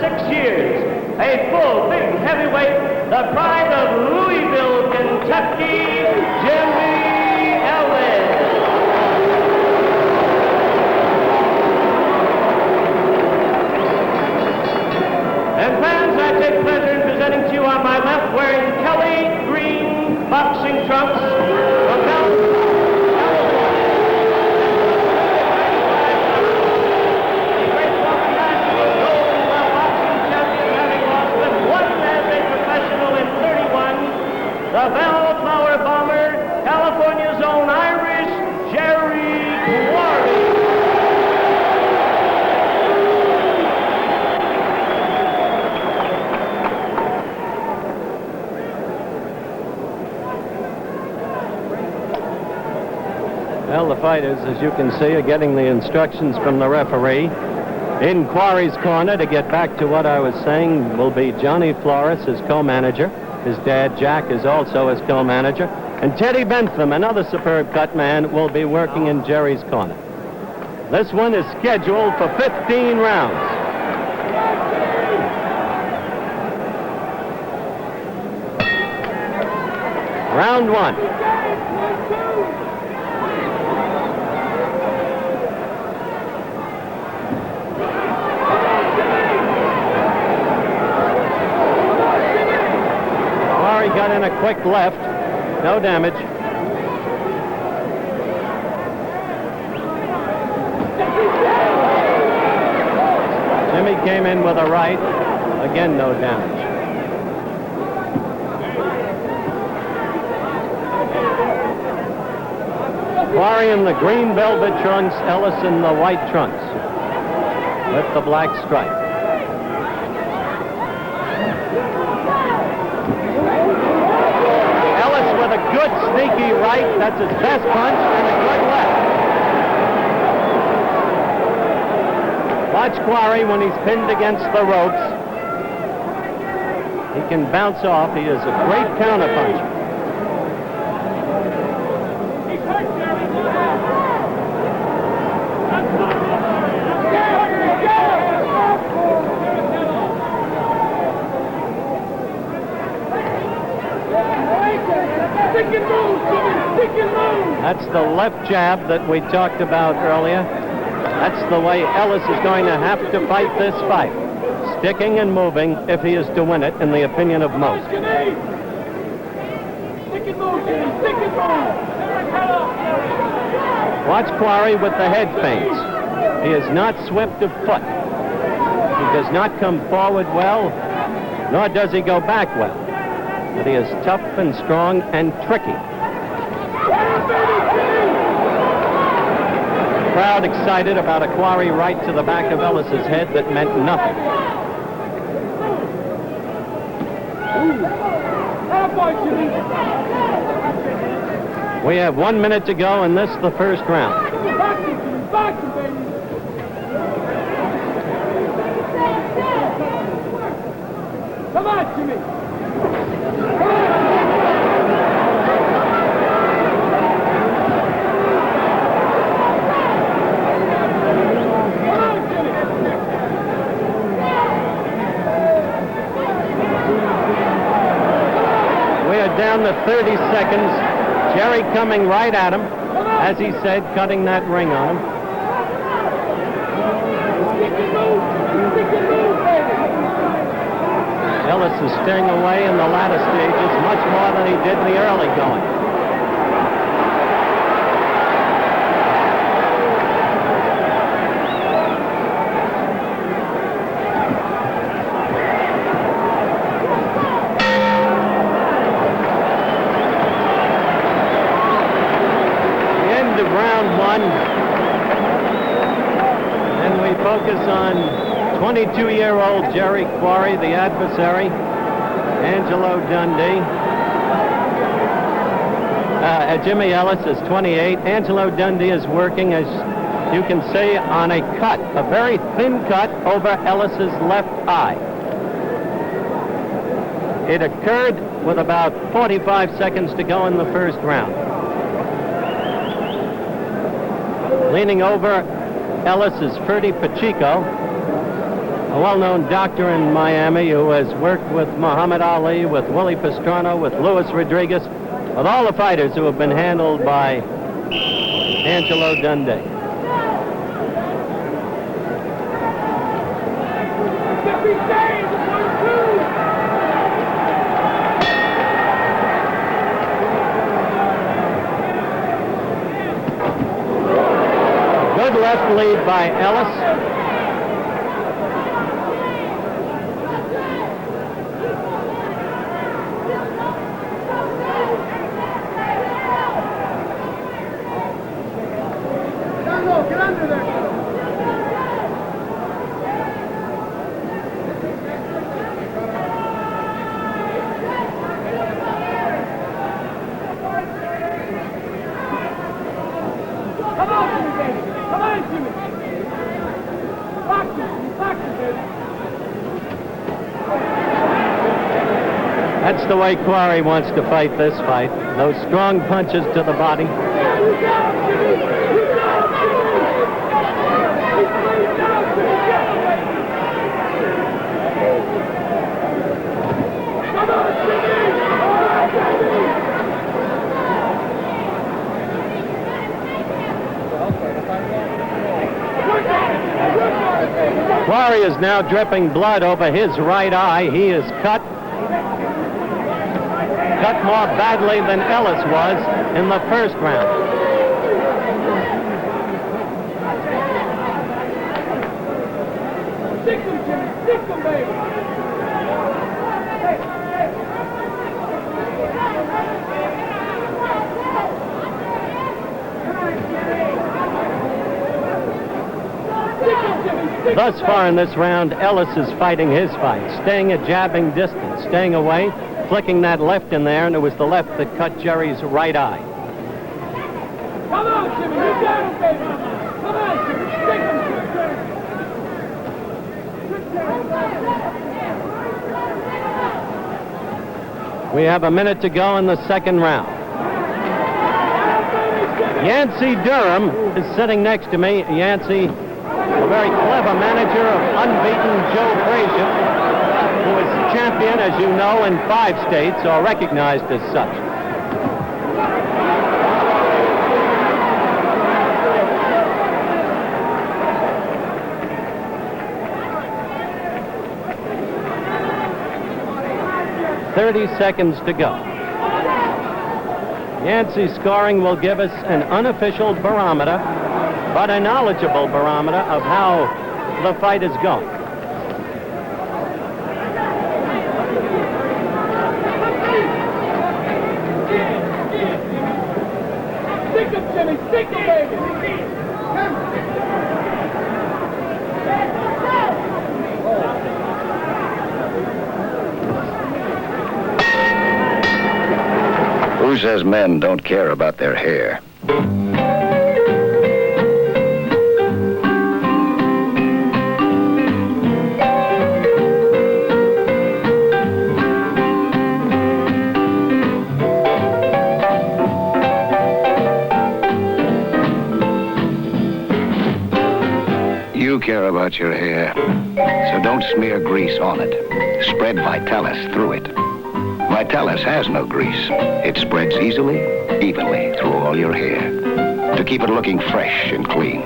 6 years. A full, big heavyweight, the pride of Louisville, Kentucky, Jimmy Ellis. And fans, I take pleasure in presenting to you on my left, wearing Kelly green boxing trunks, from the Bellflower Bomber, California's own Irish Jerry Quarry. Well, the fighters, as you can see, are getting the instructions from the referee. In Quarry's corner, to get back to what I was saying, will be Johnny Flores, his co-manager. His dad, Jack, is also his co-manager. And Teddy Bentham, another superb cut man, will be working in Jerry's corner. This one is scheduled for 15 rounds. Round one. Got in a quick left. No damage. Jimmy came in with a right. Again, no damage. Quarry in the green velvet trunks, Ellis in the white trunks with the black stripe. A good sneaky right, that's his best punch, and a good left. Watch Quarry when he's pinned against the ropes. He can bounce off. He is a great counterpuncher. That's the left jab that we talked about earlier. That's the way Ellis is going to have to fight this fight. Sticking and moving if he is to win it, in the opinion of most. Watch Quarry with the head feints. He is not swift of foot. He does not come forward well, nor does he go back well. But he is tough and strong and tricky. Crowd excited about a Quarry right to the back of Ellis's head that meant nothing. We have 1 minute to go, and this is the first round. Come on, Jimmy. Down to 30 seconds. Jerry coming right at him, as he said, cutting that ring on him. Ellis is staying away in the latter stages much more than he did in the early going. And we focus on 22-year-old Jerry Quarry, the adversary, Angelo Dundee. Jimmy Ellis is 28. Angelo Dundee is working, as you can see, on a cut, a very thin cut over Ellis's left eye. It occurred with about 45 seconds to go in the first round. Leaning over Ellis is Ferdy Pacheco, who well-known doctor in Miami who has worked with Muhammad Ali, with Willie Pastrana, with Luis Rodriguez, with all the fighters who have been handled by Angelo Dundee. Good left lead by Ellis. That's the way Quarry wants to fight this fight. Those strong punches to the body. Quarry is now dripping blood over his right eye. He is cut more badly than Ellis was in the first round. Stick him, Jimmy. Stick him, baby. Thus far in this round, Ellis is fighting his fight, staying at jabbing distance, staying away, flicking that left in there, and it was the left that cut Jerry's right eye. Come on, Jimmy. You got him, baby. Come on, Jimmy. Stick him. We have a minute to go in the second round. Yancey Durham is sitting next to me. Yancey, a very clever manager of unbeaten Joe Frazier, who is champion, as you know, in 5 states, or recognized as such. "30 seconds to go. Yancey's scoring will give us an unofficial barometer, but a knowledgeable barometer of how the fight is going. Stick him, Jimmy. Stick him, baby. Who says men don't care about their hair? You care about your hair, so don't smear grease on it. Spread Vitalis through it. Vitalis has no grease. It spreads easily, evenly through all your hair to keep it looking fresh and clean,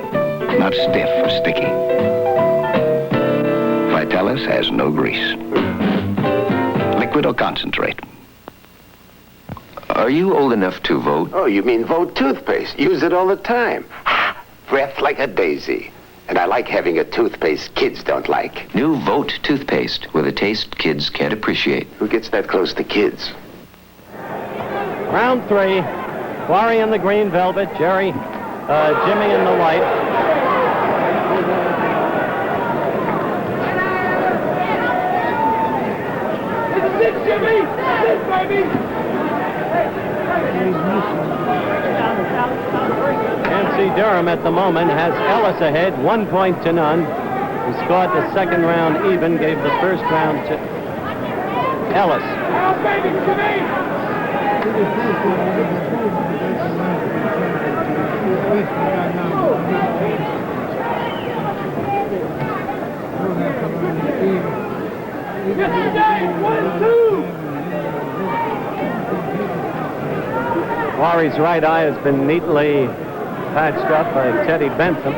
not stiff or sticky. Vitalis has no grease. Liquid or concentrate. Are you old enough to vote? Oh, you mean Vote toothpaste. Use it all the time. Breath like a daisy. And I like having a toothpaste kids don't like. New Vote toothpaste with a taste kids can't appreciate. Who gets that close to kids? Round 3, Quarry in the green velvet, Jimmy in the white. Stick, Jimmy. Stick, baby. Yancey Durham at the moment has Ellis ahead, 1 point to none. He scored the second round even, gave the first round to Ellis. Now, baby, Jimmy. Mr. James, 1 and 2. Quarry's right eye has been neatly patched up by Teddy Bentham.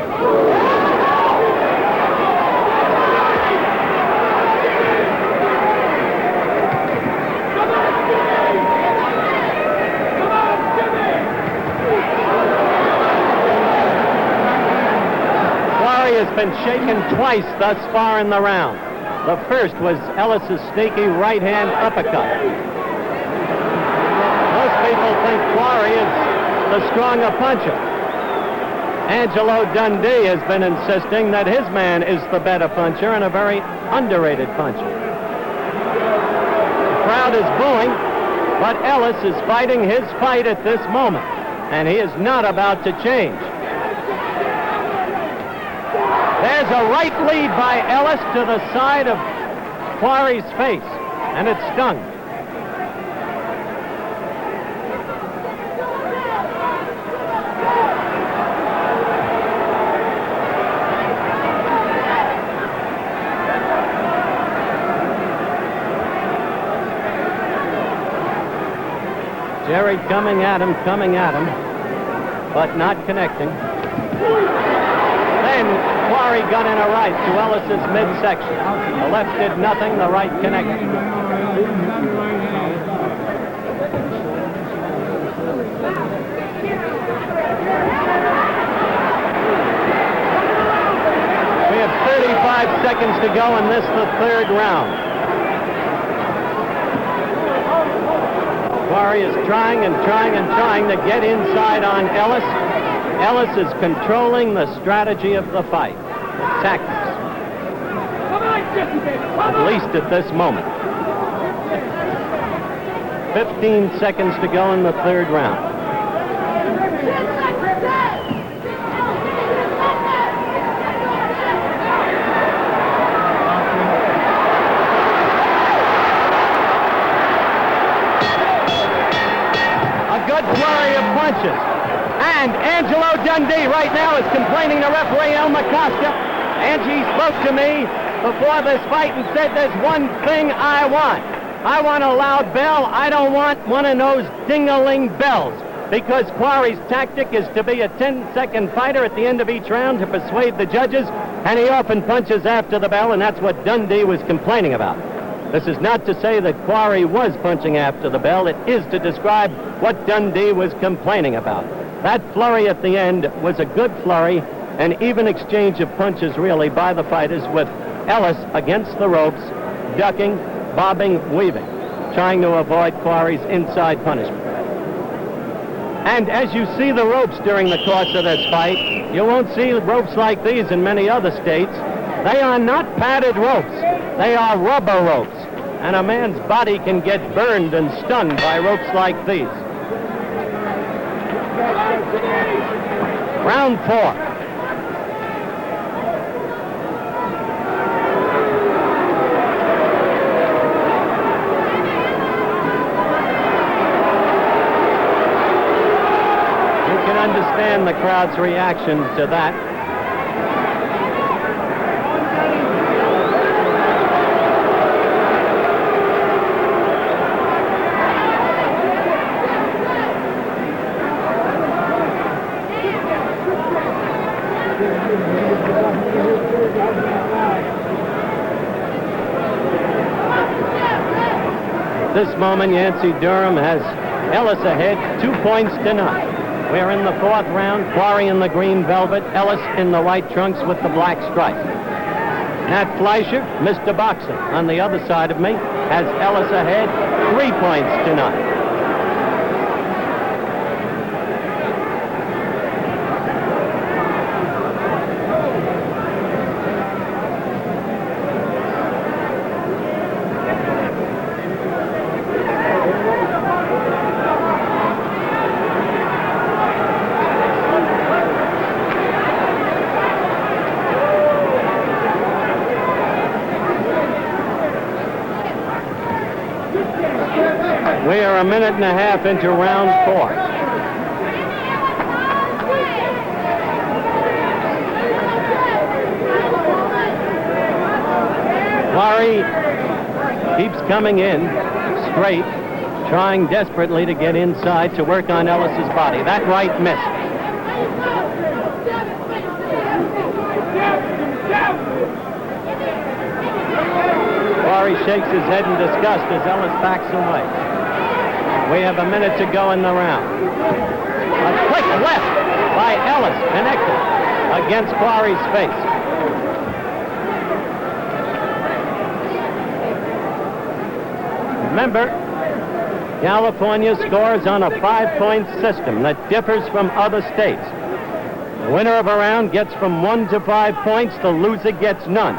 Quarry has been shaken twice thus far in the round. The first was Ellis's sneaky right-hand uppercut. Most people think Quarry is the stronger puncher. Angelo Dundee has been insisting that his man is the better puncher and a very underrated puncher. The crowd is booing, but Ellis is fighting his fight at this moment, and he is not about to change. There's a right lead by Ellis to the side of Quarry's face, and it stung. Jerry coming at him, but not connecting. Then Quarry got in a right to Ellis's midsection. The left did nothing, the right connected. We have 35 seconds to go in this, the third round. Quarry is trying to get inside on Ellis. Ellis is controlling the strategy of the fight, tactics. At least at this moment. 15 seconds to go in the third round. Good flurry of punches. And Angelo Dundee right now is complaining to referee Elmer Costa. Angie spoke to me before this fight and said there's one thing I want. I want a loud bell. I don't want one of those ding-a-ling bells. Because Quarry's tactic is to be a 10-second fighter at the end of each round to persuade the judges, and he often punches after the bell, and that's what Dundee was complaining about. This is not to say that Quarry was punching after the bell. It is to describe what Dundee was complaining about. That flurry at the end was a good flurry, an even exchange of punches, really, by the fighters, with Ellis against the ropes, ducking, bobbing, weaving, trying to avoid Quarry's inside punishment. And as you see the ropes during the course of this fight, you won't see ropes like these in many other states. They are not padded ropes. They are rubber ropes. And a man's body can get burned and stunned by ropes like these. Round 4. You can understand the crowd's reaction to that. At this moment, Yancey Durham has Ellis ahead, 2 points to none. We're in the fourth round. Quarry in the green velvet, Ellis in the white trunks with the black stripe. Nat Fleischer, Mr. Boxing, on the other side of me, has Ellis ahead, 3 points to none. We are a minute and a half into round 4. Quarry keeps coming in straight, trying desperately to get inside to work on Ellis's body. That right missed. Quarry shakes his head in disgust as Ellis backs away. We have a minute to go in the round. A quick left by Ellis, connected against Quarry's face. Remember, California scores on a 5-point system that differs from other states. The winner of a round gets from 1 to 5 points. The loser gets none.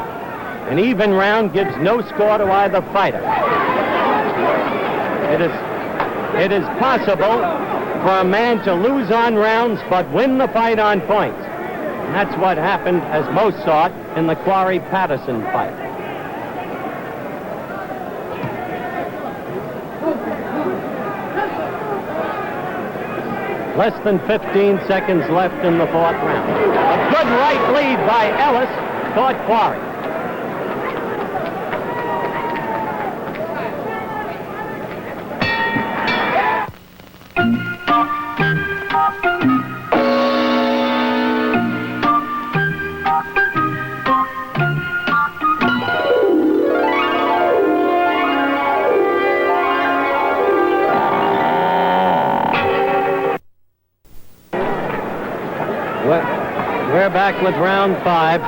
An even round gives no score to either fighter. It is possible for a man to lose on rounds but win the fight on points. And that's what happened, as most saw it, in the Quarry-Patterson fight. Less than 15 seconds left in the fourth round. A good right lead by Ellis toward Quarry. We're back with round 5.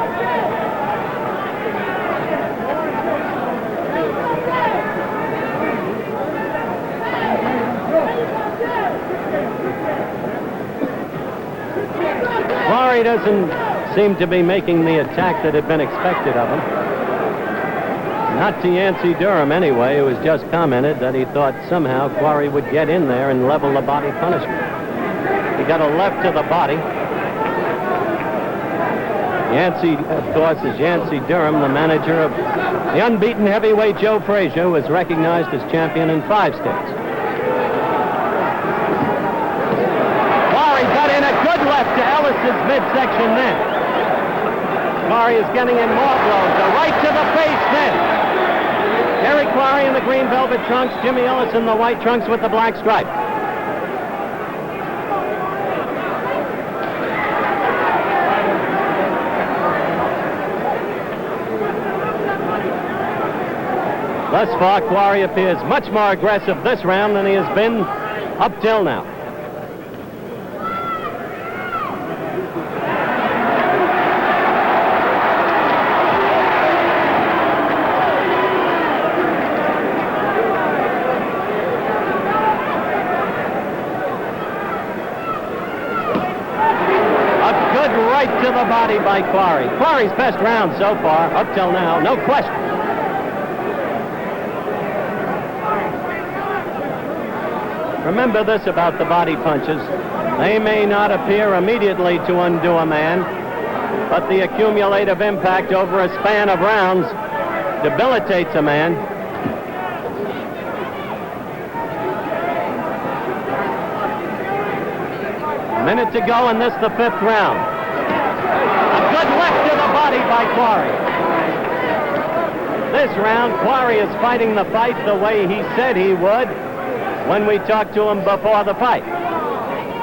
Quarry doesn't seem to be making the attack that had been expected of him. Not to Yancey Durham, anyway, who has just commented that he thought somehow Quarry would get in there and level the body punishment. He got a left to the body. Yancey, of course, is Yancey Durham, the manager of the unbeaten heavyweight Joe Frazier, who is recognized as champion in 5 states. Quarry got in a good left to Ellis's midsection then. Quarry is getting in more blows. A right to the face then. Terry Quarry in the green velvet trunks, Jimmy Ellis in the white trunks with the black stripe. Thus far, Quarry appears much more aggressive this round than he has been up till now. A good right to the body by Quarry. Quarry's best round so far, up till now, no question. Remember this about the body punches. They may not appear immediately to undo a man, but the accumulative impact over a span of rounds debilitates a man. A minute to go in this, the 5th round. A good left to the body by Quarry. This round, Quarry is fighting the fight the way he said he would when we talked to him before the fight.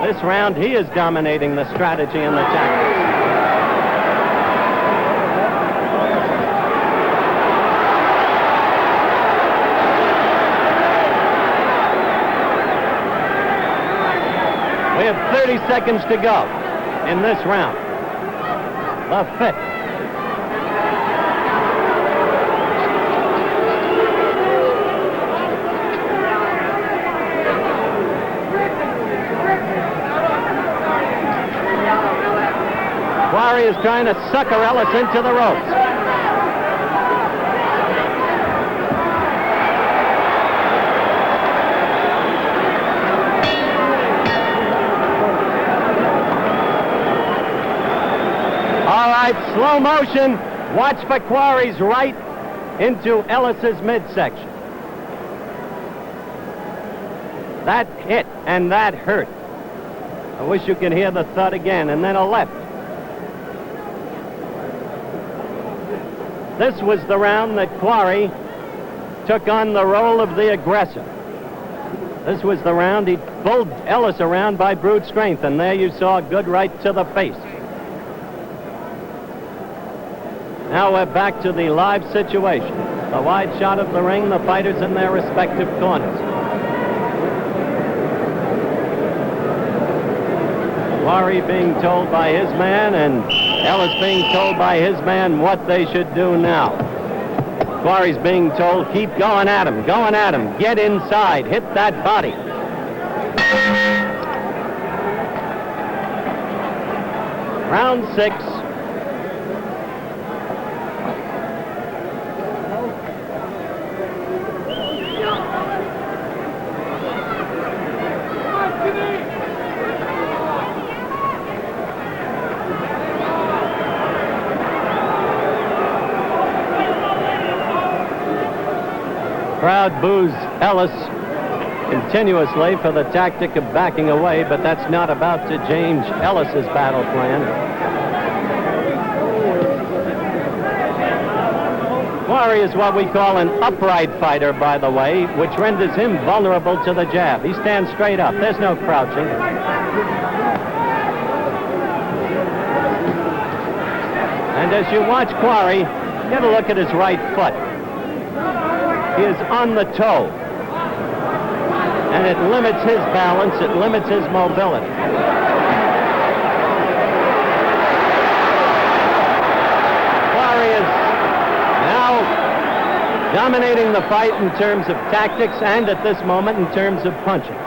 This round, he is dominating the strategy and the tactics. We have 30 seconds to go in this round. The 5th. Quarry is trying to sucker Ellis into the ropes. All right, slow motion. Watch for Quarry's right into Ellis's midsection. That hit and that hurt. I wish you could hear the thud again, and then a left. This was the round that Quarry took on the role of the aggressor. This was the round he pulled Ellis around by brute strength, and there you saw a good right to the face. Now we're back to the live situation. The wide shot of the ring, the fighters in their respective corners. Quarry being told by his man and Ellis being told by his man what they should do now. Quarry's being told, keep going at him, get inside, hit that body. Round 6. Crowd boos Ellis continuously for the tactic of backing away, but that's not about to change Ellis's battle plan. Quarry is what we call an upright fighter, by the way, which renders him vulnerable to the jab. He stands straight up. There's no crouching. And as you watch Quarry, get a look at his right foot. He is on the toe, and it limits his balance, it limits his mobility. Quarry is now dominating the fight in terms of tactics and at this moment in terms of punching.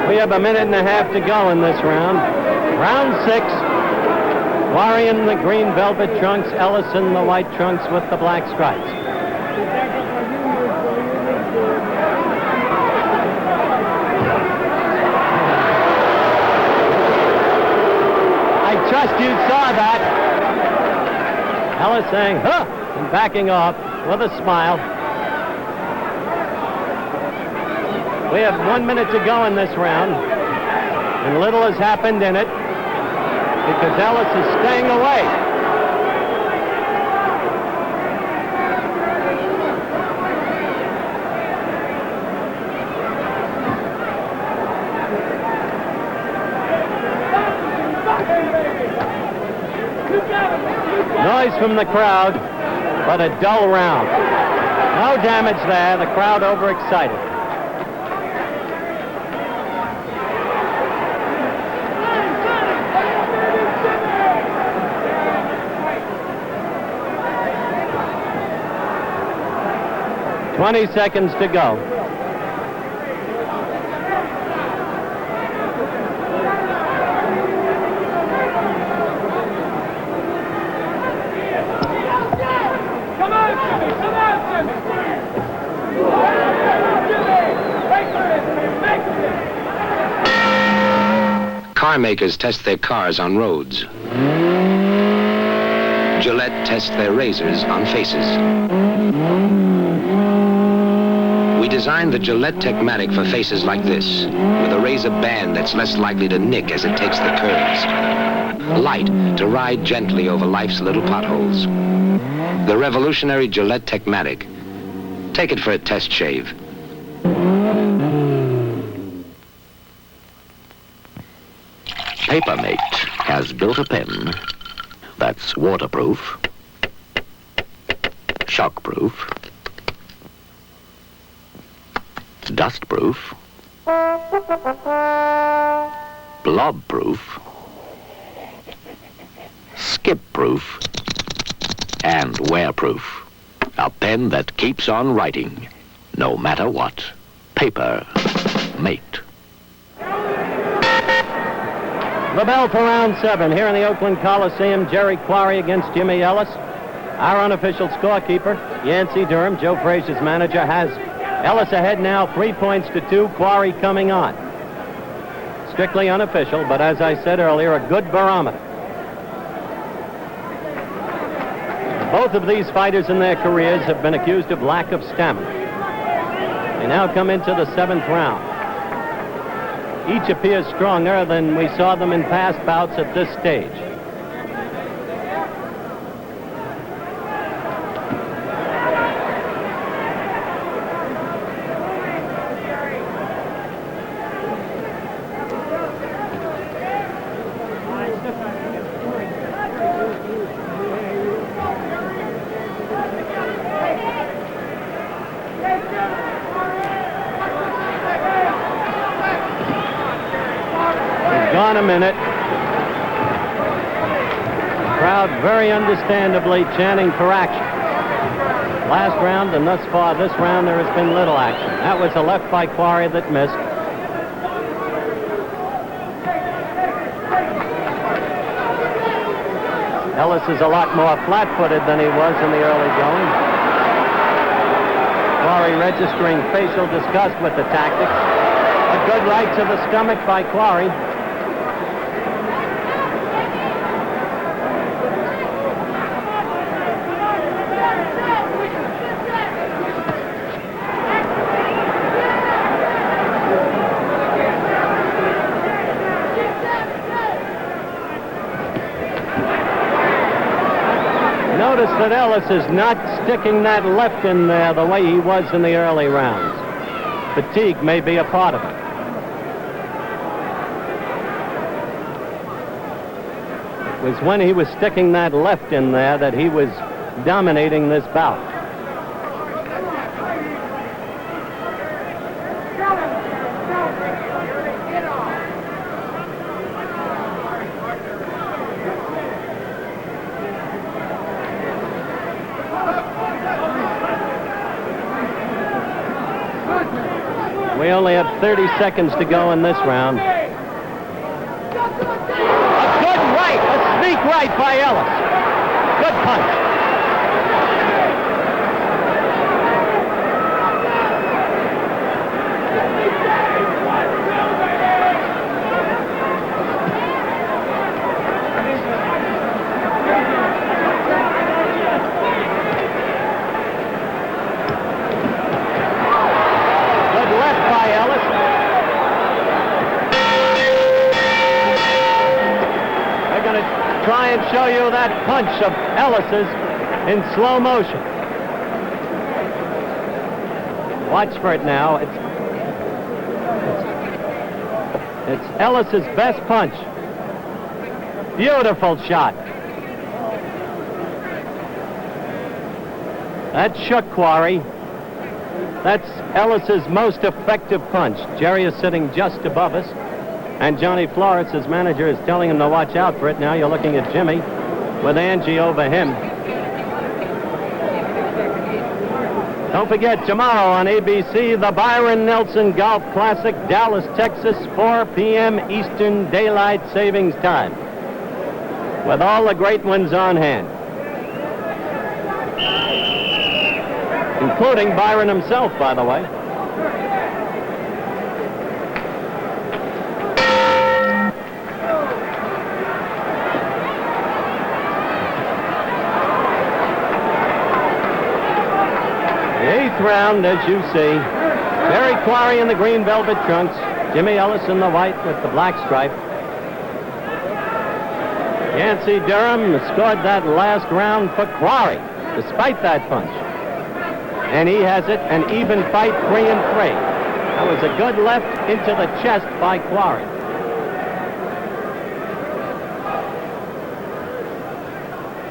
We have a minute and a half to go in this round. Round 6. Quarry in the green velvet trunks, Ellis in the white trunks with the black stripes. I trust you saw that. Ellis saying, huh, and backing off with a smile. We have 1 minute to go in this round, and little has happened in it because Ellis is staying away. Noise from the crowd, but a dull round. No damage there, the crowd overexcited. Twenty seconds to go. Come on, Jimmy! Come on, Jimmy! Car makers test their cars on roads. Gillette tests their razors on faces. We designed the Gillette Techmatic for faces like this, with a razor band that's less likely to nick as it takes the curves. Light to ride gently over life's little potholes. The revolutionary Gillette Techmatic. Take it for a test shave. Papermate has built a pen that's waterproof, shockproof, dustproof, blobproof, skip-proof, and wear-proof. A pen that keeps on writing, no matter what. Papermate. The bell for round 7 here in the Oakland Coliseum. Jerry Quarry against Jimmy Ellis. Our unofficial scorekeeper, Yancey Durham, Joe Frazier's manager, has Ellis ahead now 3 points to 2. Quarry coming on. Strictly unofficial, but as I said earlier, a good barometer. Both of these fighters in their careers have been accused of lack of stamina. They now come into the 7th round. Each appears stronger than we saw them in past bouts at this stage. Gone a minute. Crowd very understandably chanting for action. Last round and thus far this round there has been little action. That was a left by Quarry that missed. Ellis is a lot more flat-footed than he was in the early going. Quarry registering facial disgust with the tactics. A good right to the stomach by Quarry. Notice that Ellis is not sticking that left in there the way he was in the early rounds. Fatigue may be a part of it. It was when he was sticking that left in there that he was dominating this bout. We only have 30 seconds to go in this round. A good right, a sneak right by Ellis. Good punch. Try and show you that punch of Ellis's in slow motion. Watch for it now. It's Ellis's best punch. Beautiful shot. That shook Quarry. That's Ellis's most effective punch. Jerry is sitting just above us. And Johnny Flores, his manager, is telling him to watch out for it. Now you're looking at Jimmy with Angie over him. Don't forget, tomorrow on ABC, the Byron Nelson Golf Classic, Dallas, Texas, 4 p.m. Eastern Daylight Savings Time, with all the great ones on hand, including Byron himself, by the way. Round, as you see, Barry Quarry in the green velvet trunks, Jimmy Ellis in the white with the black stripe. Yancey Durham scored that last round for Quarry, despite that punch. And he has it, an even fight, 3-3. That was a good left into the chest by Quarry.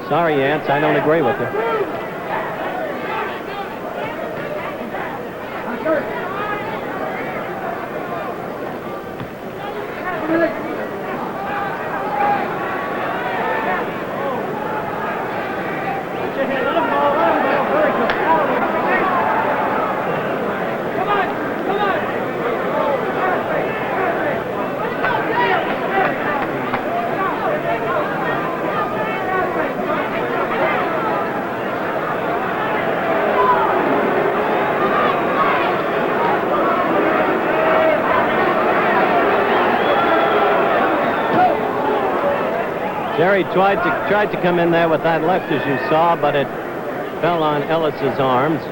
Sorry, Yance, I don't agree with you. Jerry tried to come in there with that left, as you saw, but it fell on Ellis's arms.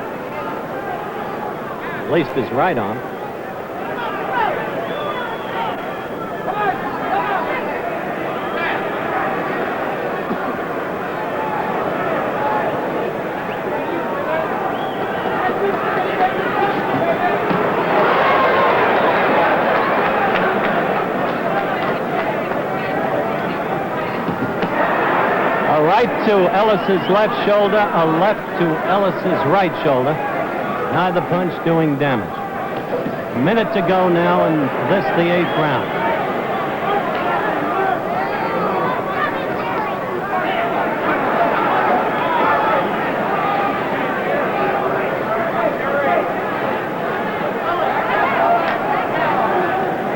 At least his right arm. A right to Ellis's left shoulder, a left to Ellis's right shoulder. Neither punch doing damage. A minute to go now in this, the 8th round.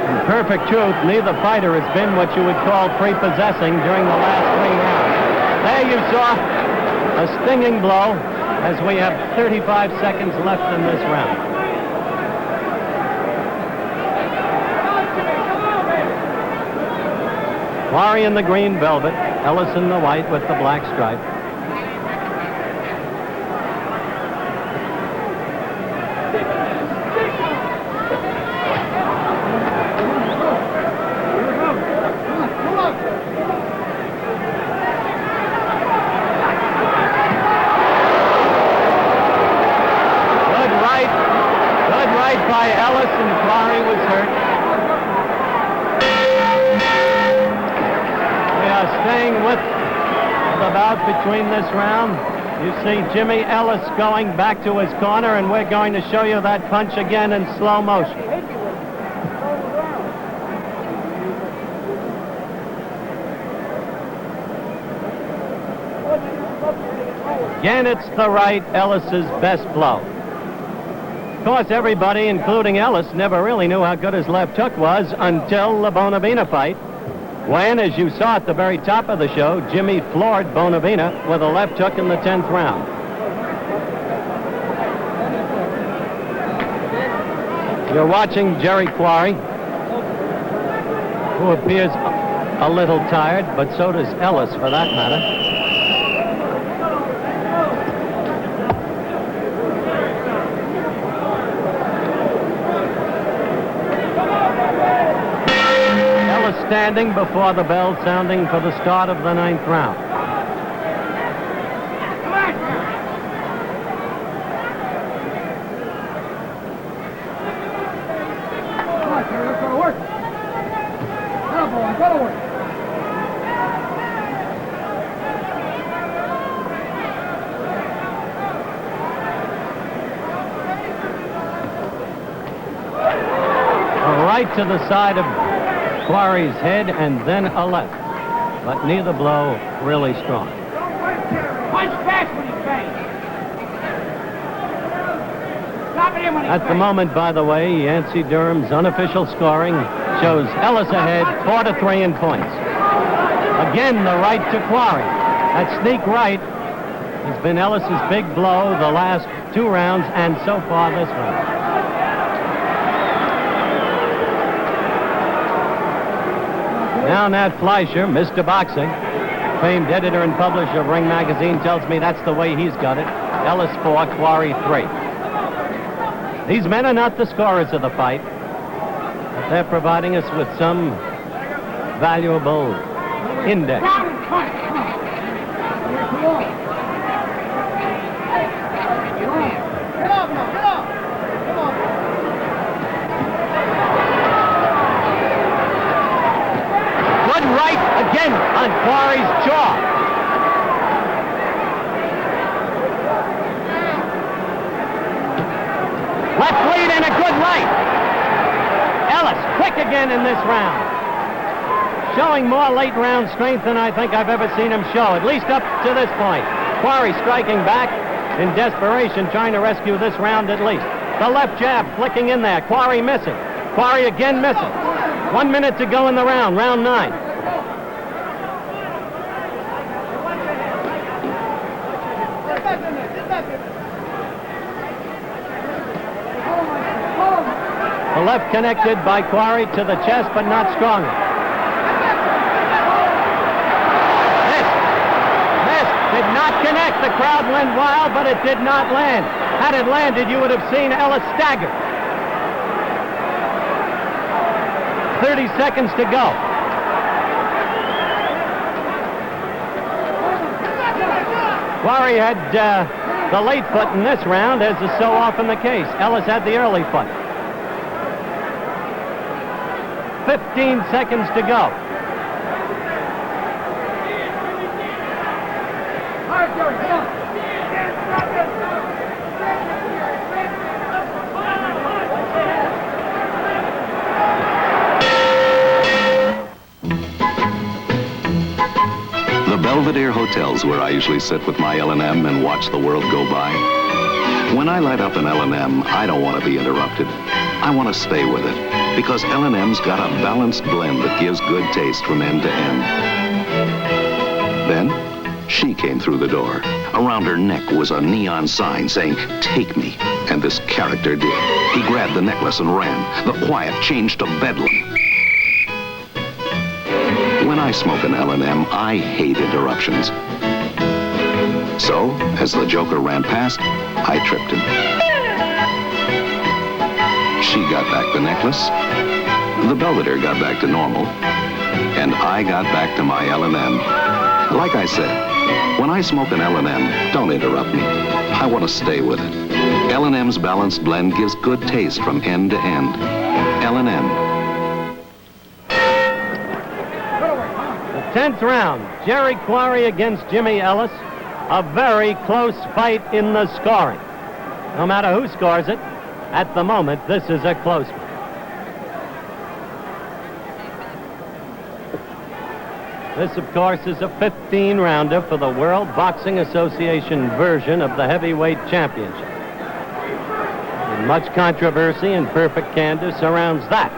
In perfect truth, neither fighter has been what you would call prepossessing during the last 3 rounds. There you saw a stinging blow as we have 35 seconds left in this round. Quarry in the green velvet, Ellis in the white with the black stripe. By Ellis, and Quarry was hurt. We are staying with the bout between this round. You see Jimmy Ellis going back to his corner, and we're going to show you that punch again in slow motion. Again, it's the right, Ellis's best blow. Of course, everybody, including Ellis, never really knew how good his left hook was until the Bonavina fight, when, as you saw at the very top of the show, Jimmy floored Bonavina with a left hook in the 10th round. You're watching Jerry Quarry, who appears a little tired, but so does Ellis, for that matter. Standing before the bell sounding for the start of the 9th round. Come on, Terry, let's go to work. Go to work. A right to the side of Quarry's head, and then a left, but neither blow really strong. Punch fast when he's banged. Stop it in when he's At the moment, by the way, Yancey Durham's unofficial scoring shows Ellis ahead 4-3 in points. Again, the right to Quarry. That sneak right has been Ellis's big blow the last 2 rounds, and so far this round. Now Nat Fleischer, Mr. Boxing, famed editor and publisher of Ring Magazine, tells me that's the way he's got it. Ellis 4, Quarry 3. These men are not the scorers of the fight, but they're providing us with some valuable index. Right again on Quarry's jaw. Left lead and a good right. Ellis quick again in this round. Showing more late round strength than I think I've ever seen him show, at least up to this point. Quarry striking back in desperation, trying to rescue this round at least. The left jab flicking in there. Quarry missing. Quarry again missing. 1 minute to go in the round, round 9. The left connected by Quarry to the chest, but not strong. not connect. The crowd went wild, but it did not land. Had it landed, you would have seen Ellis stagger. 30 seconds to go. Quarry had the late foot in this round, as is so often the case. Ellis had the early foot. 15 seconds to go. The Belvedere Hotel's where I usually sit with my L&M and watch the world go by. When I light up an L&M, I don't want to be interrupted. I want to stay with it, because L&M's got a balanced blend that gives good taste from end to end. Then, she came through the door. Around her neck was a neon sign saying, "Take me." And this character did. He grabbed the necklace and ran. The quiet changed to bedlam. When I smoke an L&M, I hate interruptions. So, as the Joker ran past, I tripped him. She got back the necklace, the Belvedere got back to normal, and I got back to my L&M. Like I said, when I smoke an L&M, don't interrupt me. I want to stay with it. L&M's balanced blend gives good taste from end to end. L&M. 10th round, Jerry Quarry against Jimmy Ellis. A very close fight in the scoring. No matter who scores it, at the moment, this is a close one. This, of course, is a 15-rounder for the World Boxing Association version of the heavyweight championship. And much controversy and perfect candor surrounds that.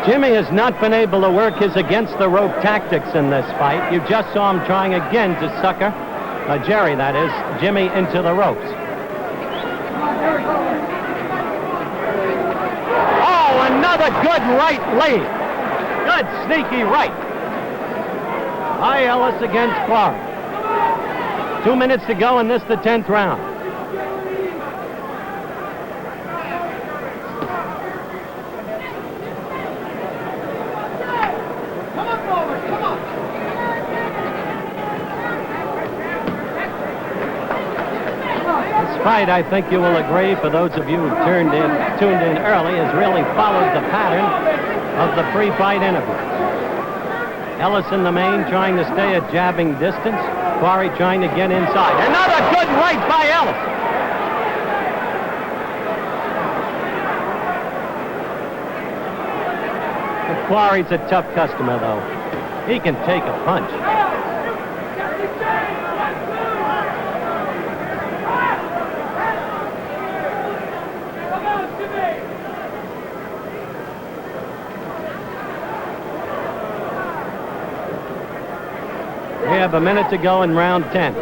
Jimmy has not been able to work his against-the-rope tactics in this fight. You just saw him trying again to sucker, Jerry, that is, Jimmy into the ropes. Oh, another good right lead. Good sneaky right. By Ellis against Quarry. 2 minutes to go in this, the 10th round. Fight, I think you will agree, for those of you who tuned in early, has really followed the pattern of the pre-fight interview. Ellis in the main trying to stay at jabbing distance. Quarry trying to get inside. Another good right by Ellis. But Quarry's a tough customer, though. He can take a punch. We have a minute to go in round 10.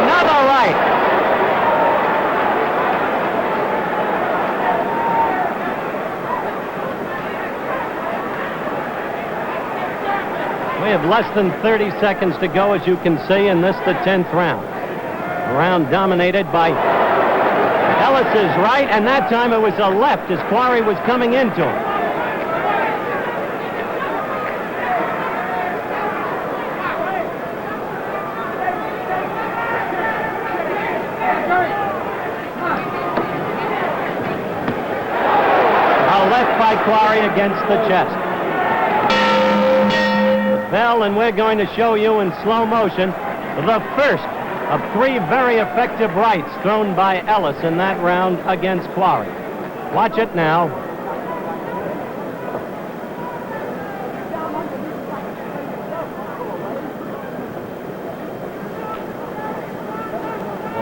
Another right. We have less than 30 seconds to go, as you can see, in this, the 10th round. A round dominated by Ellis's right, and that time it was a left as Quarry was coming into him. A left by Quarry against the chest. Bell, and we're going to show you in slow motion the first of 3 very effective rights thrown by Ellis in that round against Quarry. Watch it now.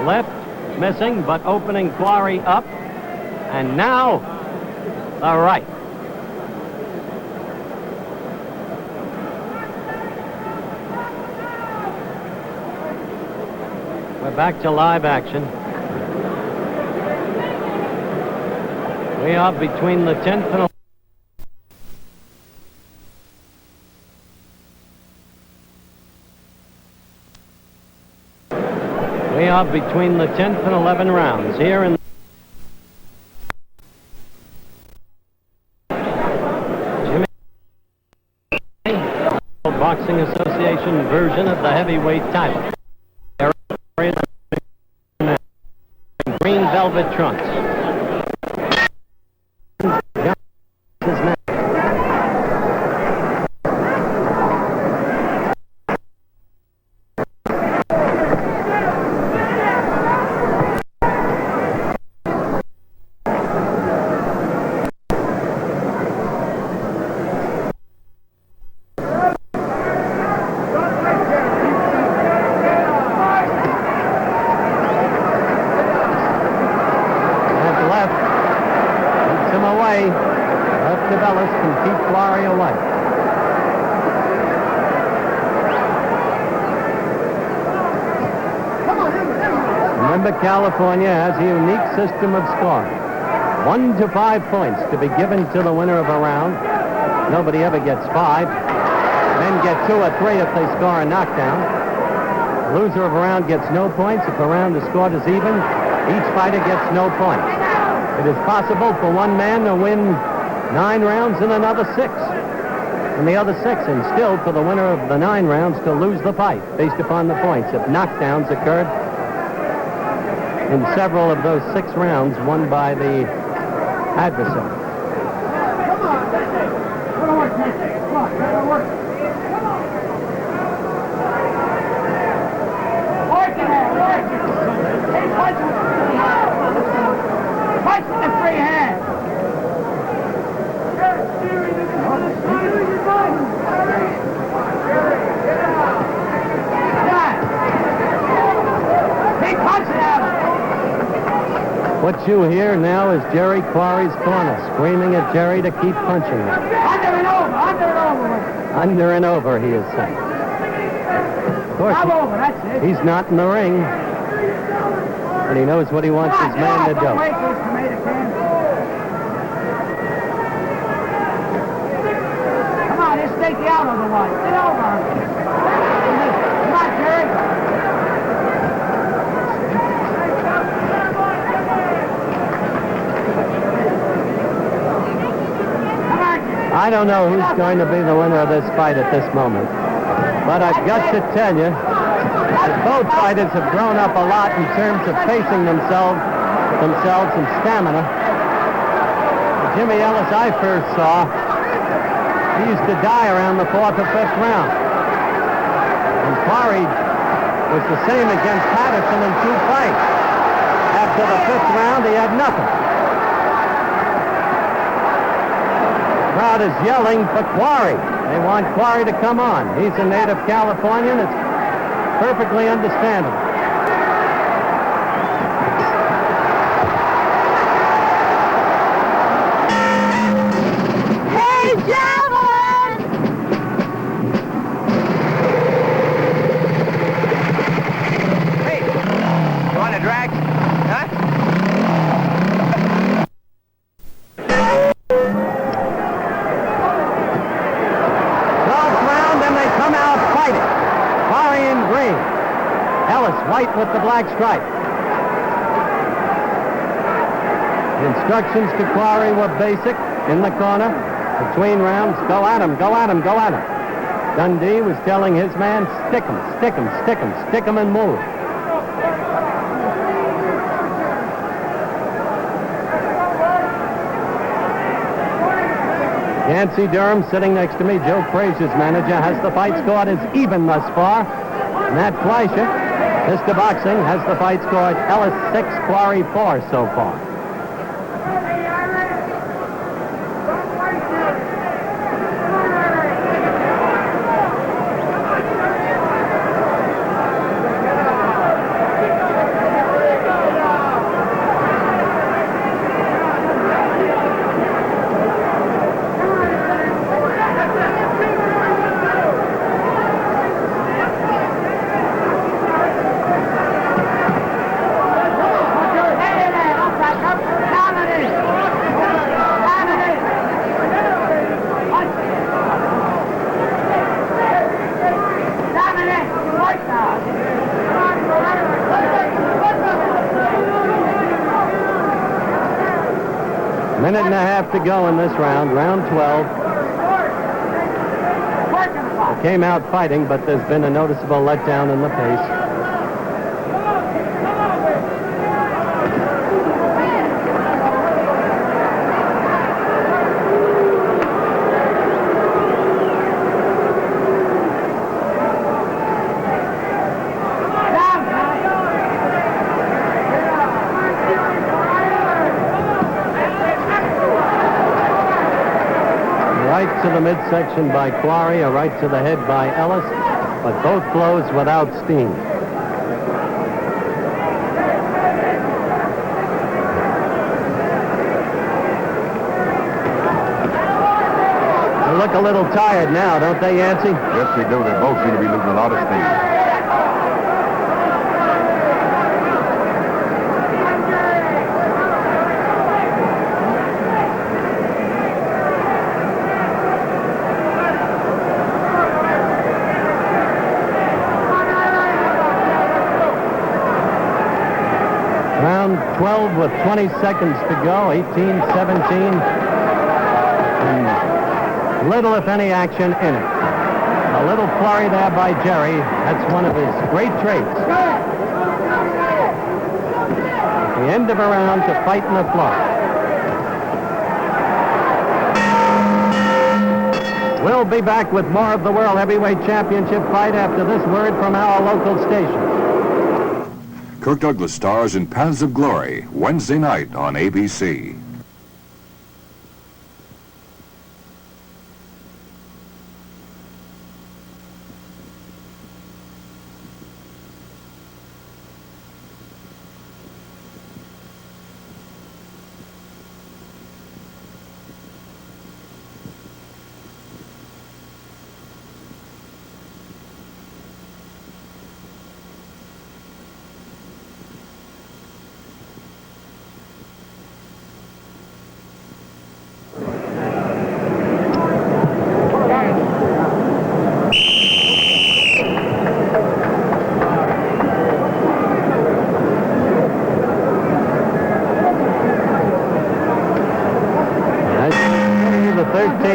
Left, missing, but opening Quarry up. And now, the right. We're back to live action. We are between the 10th and 11th. We are between the 10th and 11 rounds here in Jimmy Boxing Association version of the heavyweight title. Green velvet trunks. Left of Ellis can keep Quarry away. Remember, California has a unique system of scoring. 1 to 5 points to be given to the winner of a round. Nobody ever gets 5. Men get 2 or 3 if they score a knockdown. The loser of a round gets no points. If a round is scored as even, each fighter gets no points. It is possible for one man to win 9 rounds and another 6. And the other 6, and still for the winner of the 9 rounds to lose the fight based upon the points if knockdowns occurred in several of those 6 rounds won by the adversary. Punch with the free hand. Keep punching at him. What you hear now is Jerry Quarry's corner, screaming at Jerry to keep punching him. Under and over, under and over. Under and over, he is saying. Of course, I'm over, that's it. he's not in the ring, but he knows what he wants his man to do. Don't wait for his tomato can. Come on, let's take you out of the way. Get over. Come on, Jerry. I don't know who's going to be the winner of this fight at this moment, but I've got to tell you that both fighters have grown up a lot in terms of pacing themselves and stamina. Jimmy Ellis I first saw, he used to die around the 4th or 5th round. And Quarry was the same against Patterson in 2 fights. After the 5th round, he had nothing. The crowd is yelling for Quarry. They want Quarry to come on. He's a native Californian. It's perfectly understandable. Hey, gentlemen! Hey, you want a drag? Huh? 12th round, and they come out fighting. Quarry in green. Ellis white with the black stripe. The instructions to Quarry were basic. In the corner, between rounds, go at him, go at him, go at him. Dundee was telling his man, stick him, stick him, stick him, stick him and move. Yancey Durham sitting next to me, Joe Frazier's manager, has the fight scored as even thus far. Matt Fleischer, Mr. Boxing, has the fight scored Ellis 6, Quarry 4 so far. Minute and a half to go in this round, round 12. They came out fighting, but there's been a noticeable letdown in the pace. Right to the midsection by Quarry, a right to the head by Ellis, but both blows without steam. They look a little tired now, don't they, Yancey? Yes, they do. They both seem to be losing a lot of steam. Round 12 with 20 seconds to go, 18-17. And little, if any, action in it. A little flurry there by Jerry. That's one of his great traits. At the end of a round to fight in a flurry. We'll be back with more of the World Heavyweight Championship fight after this word from our local station. Kirk Douglas stars in Paths of Glory, Wednesday night on ABC.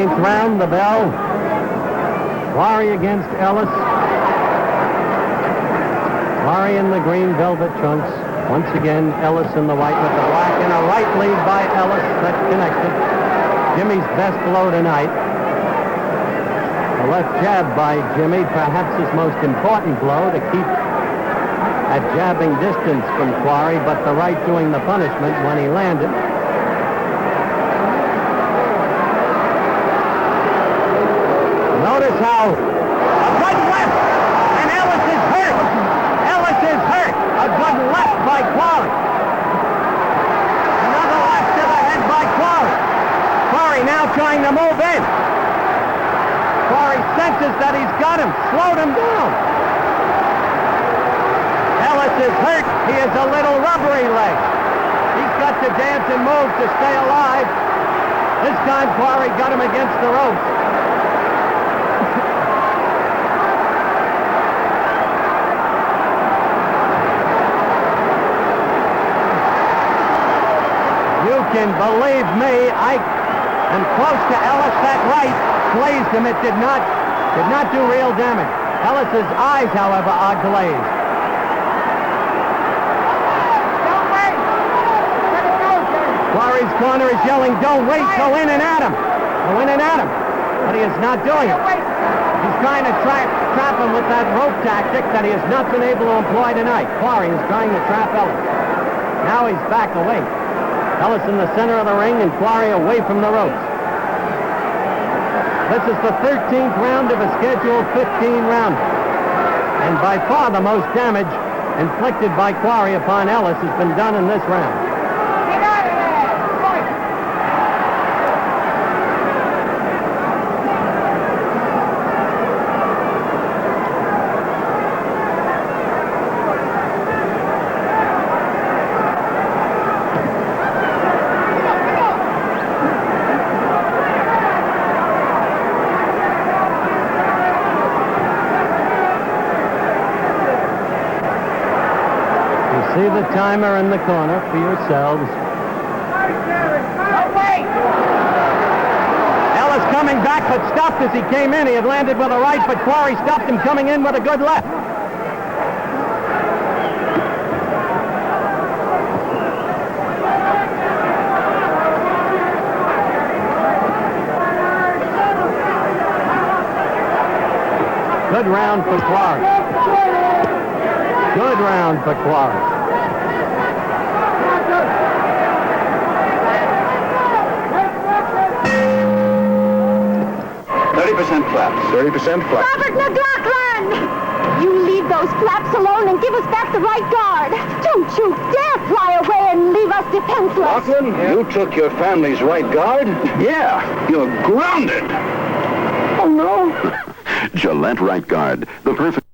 Round the bell. Quarry against Ellis. Quarry in the green velvet trunks. Once again, Ellis in the white with the black, and a right lead by Ellis that connected. Jimmy's best blow tonight. A left jab by Jimmy, perhaps his most important blow to keep at jabbing distance from Quarry, but the right doing the punishment when he landed. Notice how a good left, and Ellis is hurt. Ellis is hurt. A good left by Quarry. Another left to the head by Quarry. Quarry now trying to move in. Quarry senses that he's got him, slowed him down. Ellis is hurt. He is a little rubbery leg. He's got to dance and move to stay alive. This time Quarry got him against the ropes. You can believe me, I am close to Ellis. That right glazed him. It did not do real damage. Ellis's eyes, however, are glazed. Don't wait! Let it go, Jerry! Quarry's corner is yelling, don't wait, go in and at him. Go in and at him. But he is not doing it. He's trying to trap him with that rope tactic that he has not been able to employ tonight. Quarry is trying to trap Ellis. Now he's back away. Ellis in the center of the ring and Quarry away from the ropes. This is the 13th round of a scheduled 15-rounder. And by far the most damage inflicted by Quarry upon Ellis has been done in this round. Get out of there! Fight! See the timer in the corner for yourselves. Don't wait! coming back, but stopped as he came in. He had landed with a right, but Quarry stopped him coming in with a good left. Good round for Quarry. Good round for Quarry. 30% flaps. 30% flaps. Robert McLaughlin! You leave those flaps alone and give us back the right guard. Don't you dare fly away and leave us defenseless. Lachlan, you took your family's right guard? Yeah, you're grounded. Oh, no. Gillette Right Guard, the perfect...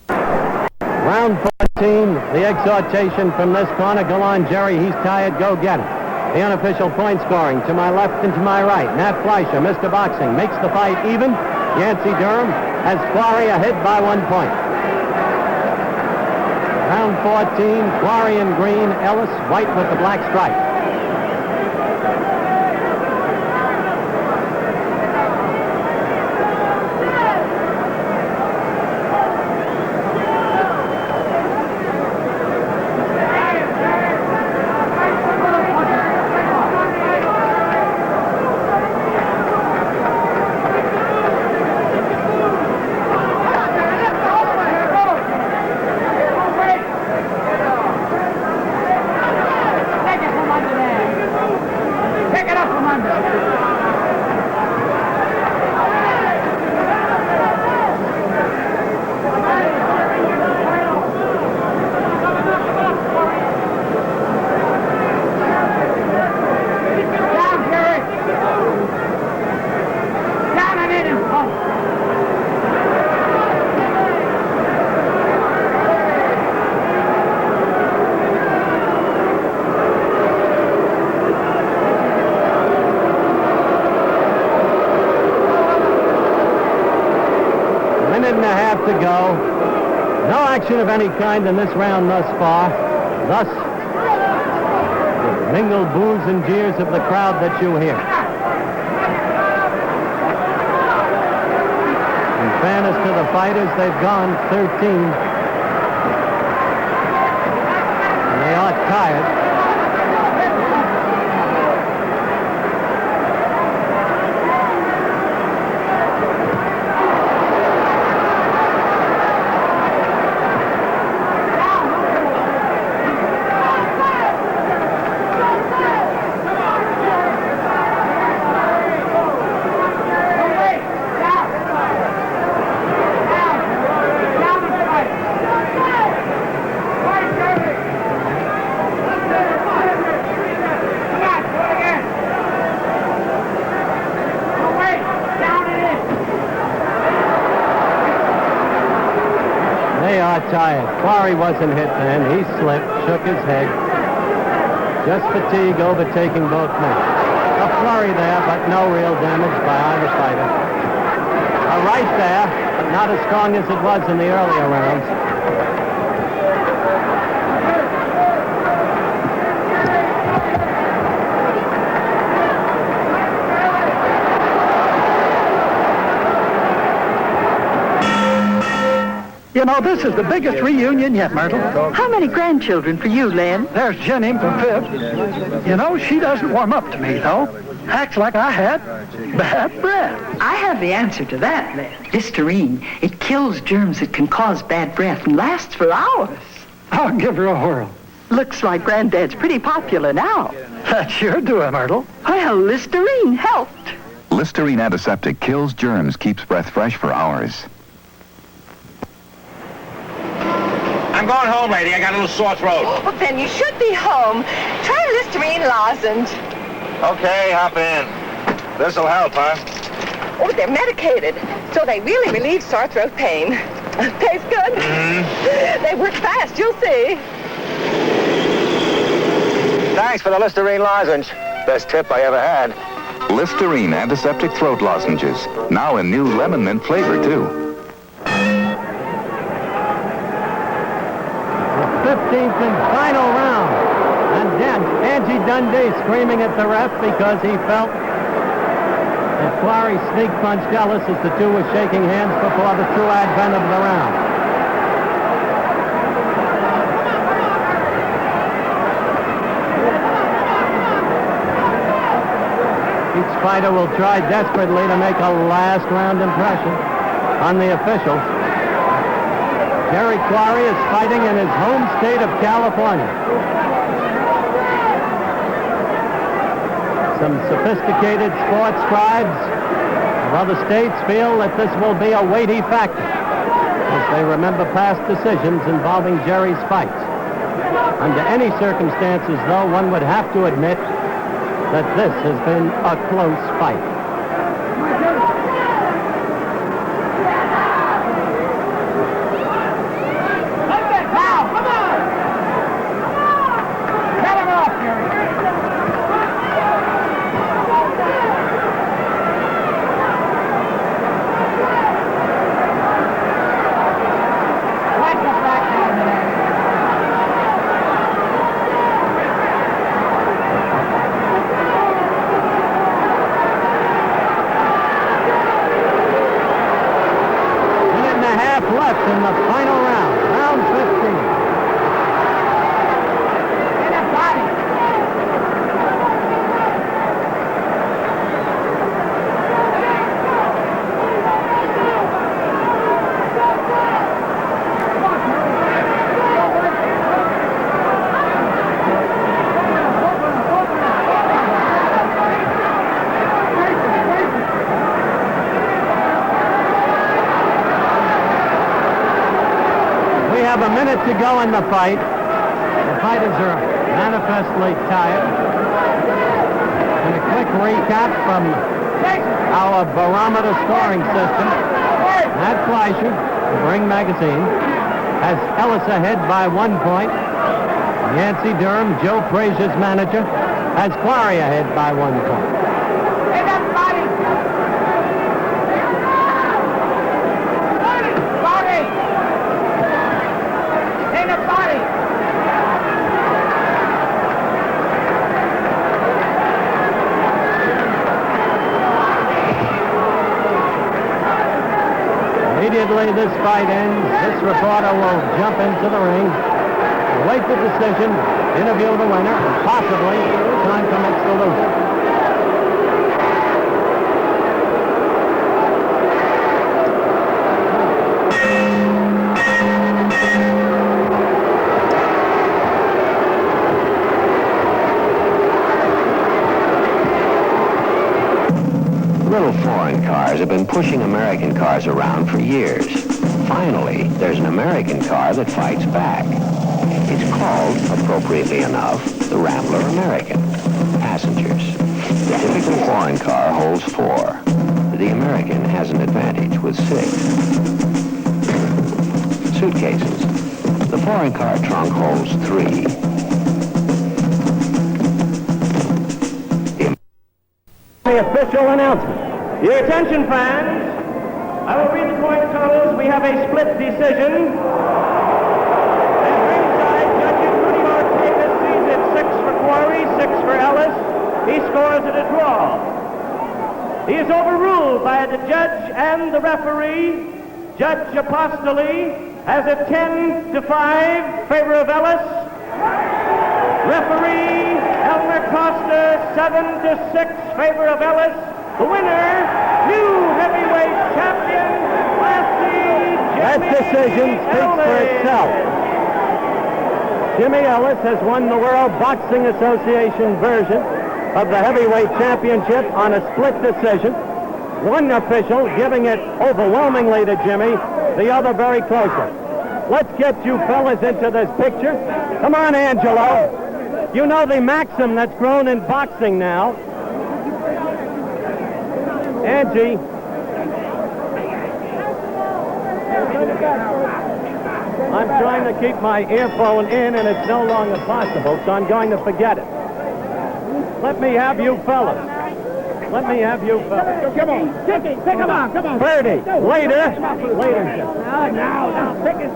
Round 14, the exhortation from this corner. Go on, Jerry, he's tired, go get it. The unofficial point scoring to my left and to my right. Nat Fleischer, Mr. Boxing, makes the fight even. Yancey Durham has Quarry ahead by 1 point. Round 14, Quarry in green, Ellis white with the black stripe. To go. No action of any kind in this round thus far. Thus, the mingled boos and jeers of the crowd that you hear. In fairness to the fighters, they've gone 13. And they are tired. Tired. Quarry wasn't hit then. He slipped, shook his head. Just fatigue overtaking both men. A flurry there, but no real damage by either fighter. A right there, but not as strong as it was in the earlier rounds. You know, this is the biggest reunion yet, Myrtle. How many grandchildren for you, Len? There's Jenny for fifth. You know, she doesn't warm up to me, though. Acts like I had bad breath. I have the answer to that, Len. Listerine. It kills germs that can cause bad breath and lasts for hours. I'll give her a whirl. Looks like Granddad's pretty popular now. That sure do it, Myrtle. Well, Listerine helped. Listerine antiseptic kills germs, keeps breath fresh for hours. I'm going home, lady. I got a little sore throat. Well, then you should be home. Try Listerine lozenge. Okay, hop in. This'll help, huh? Oh, they're medicated, so they really relieve sore throat pain. Tastes good? Mm-hmm. They work fast, you'll see. Thanks for the Listerine lozenge. Best tip I ever had. Listerine antiseptic throat lozenges. Now in new lemon mint flavor, too. 15th and final round. And Angie Dundee screaming at the ref because he felt that Quarry sneak punched Ellis as the two were shaking hands before the true advent of the round. Each fighter will try desperately to make a last round impression on the officials. Jerry Quarry is fighting in his home state of California. Some sophisticated sports scribes of other states feel that this will be a weighty factor as they remember past decisions involving Jerry's fights. Under any circumstances, though, one would have to admit that this has been a close fight. In the final round, round 15. In a body. We have a minute to go in the fight. The fighters are manifestly tired. And a quick recap from our barometer scoring system. Matt Fleischer, the Ring Magazine, has Ellis ahead by 1 point. Yancey Durham, Joe Frazier's manager, has Quarry ahead by 1 point. Immediately this fight ends, this reporter will jump into the ring, await the decision, interview the winner, and possibly time permits the loser. Little foreign cars have been pushing American cars around for years. Finally, there's an American car that fights back. It's called, appropriately enough, the Rambler American. Passengers. The typical foreign car holds 4. The American has an advantage with 6. Suitcases. The foreign car trunk holds 3. The official announcement. Your attention, fans. I will read the point totals. We have a split decision. At ringside, Judge Rudy Ortega sees it 6 for Quarry, 6 for Ellis. He scores it a draw. He is overruled by the judge and the referee. Judge Apostoli has it 10-5, favor of Ellis. Referee Elmer Costa, 7-6, favor of Ellis. The winner, new heavyweight champion, That decision speaks for itself. Jimmy Ellis has won the World Boxing Association version of the heavyweight championship on a split decision. One official giving it overwhelmingly to Jimmy, the other very closely. Let's get you fellas into this picture. Come on, Angelo. You know the maxim that's grown in boxing now. Angie. I'm trying to keep my earphone in, and it's no longer possible, so I'm going to forget it. Let me have you fellas. Let me have you fellas. Come on. Chicky, pick him up. Come on. 30. Later. Now. Pick his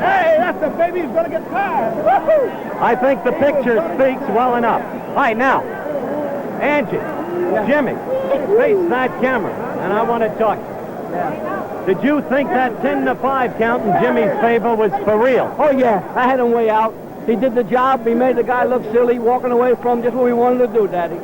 Hey, that's the baby who's going to get tired. Woo-hoo. I think the picture speaks well enough. All right, now, Angie, Jimmy, face that camera, and I want to talk. Did you think that 10-5 count in Jimmy's favor was for real? Oh, yeah. I had him way out. He did the job. He made the guy look silly, walking away from just what we wanted to do, Daddy.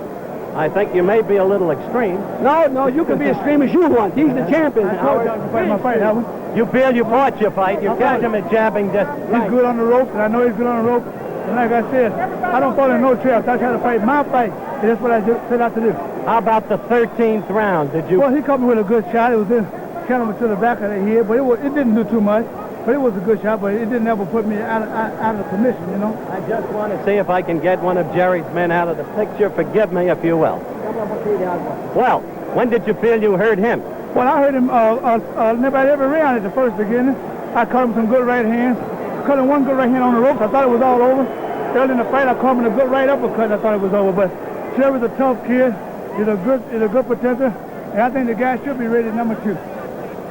I think you may be a little extreme. No, you can be as extreme as you want. He's the champion, Howard. You feel you fought your fight. You kept him at jabbing distance. He's good on the rope, and I know he's good on the rope. And like I said, I don't follow no trails. I try to fight my fight, and that's what I set out to do. How about the 13th round? Did you? Well, he caught me with a good shot. It was kind of to the back of the head, but it didn't do too much. But it was a good shot, but it didn't ever put me out of commission, you know. I just want to see if I can get one of Jerry's men out of the picture. Forgive me, if you will. Well, when did you feel you heard him? Well, I heard him about every round at the first beginning. I caught him some good right hands. I caught him one good right hand on the rope. I thought it was all over. Early in the fight, I caught him a good right uppercut. I thought it was over. But Jerry's a tough kid. He's a good protector. And I think the guy should be ready number 2.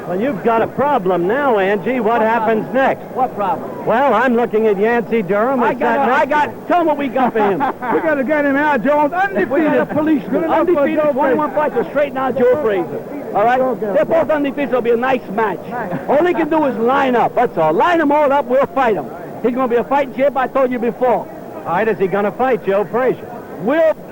Well, you've got a problem now, Angie. What happens next? What problem? Well, I'm looking at Yancey Durham. Tell him what we got for him. We got a guy named Al Jones, undefeated. We got a policeman, undefeated, 21 fights to straighten out Joe Frazier. All right? They're both undefeated, so it'll be a nice match. All he can do is line up, that's all. Line them all up, we'll fight him. He's going to be a fighting champ, I told you before. All right, is he going to fight Joe Frazier?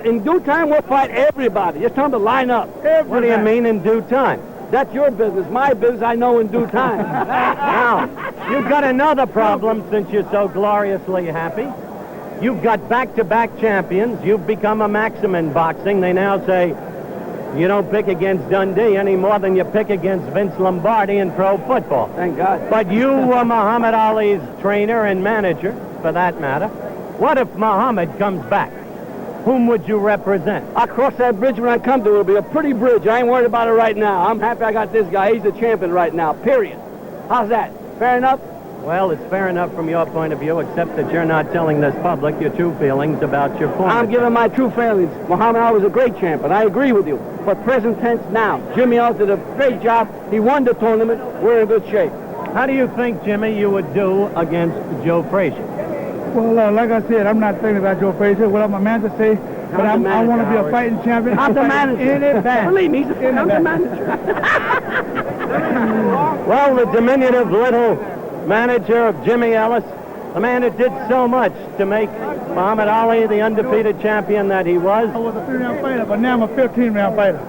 In due time, we'll fight everybody. Just tell him to line up. What do you mean in due time? That's your business. My business, I know in due time. Now, you've got another problem since you're so gloriously happy. You've got back-to-back champions. You've become a maxim in boxing. They now say you don't pick against Dundee any more than you pick against Vince Lombardi in pro football. Thank God. But you were Muhammad Ali's trainer and manager, for that matter. What if Muhammad comes back? Whom would you represent? I'll cross that bridge when I come to it. It'll be a pretty bridge. I ain't worried about it right now. I'm happy I got this guy. He's the champion right now, period. How's that? Fair enough? Well, it's fair enough from your point of view, except that you're not telling this public your true feelings about your former. I'm giving my true feelings. Muhammad Ali was a great champion. I agree with you. But present tense now. Jimmy Ellis did a great job. He won the tournament. We're in good shape. How do you think, Jimmy, you would do against Joe Frazier? Well, like I said, I'm not thinking about Joe Frazier. What my manager say, but I want to be a fighting champion. I'm the manager. Believe me, I'm the manager. Well, the diminutive little manager of Jimmy Ellis, the man who did so much to make Muhammad Ali the undefeated champion that he was. I was a 3-round fighter, but now I'm a 15-round fighter.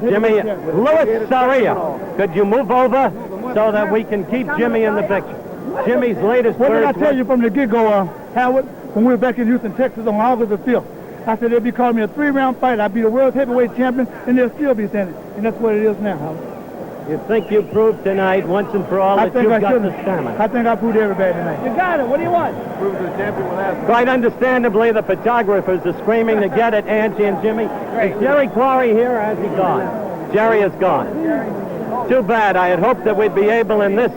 Jimmy, Louis Saria, could you move over so that we can keep Jimmy in the picture? Jimmy's latest What did I words tell you from the get-go, Howard, when we were back in Houston, Texas on August the 5th? I said they'll be calling me a 3-round fighter. I'd be the world heavyweight champion, and they'll still be saying it. And that's what it is now, Howard. You think you proved tonight, once and for all, that you've got the stamina? I think I proved everybody tonight. You got it. What do you want? Prove the champion with that. Quite understandably, the photographers are screaming to get it, Angie and Jimmy. Is Jerry Quarry here, or has he gone? Jerry is gone. Too bad. I had hoped that we'd be able in this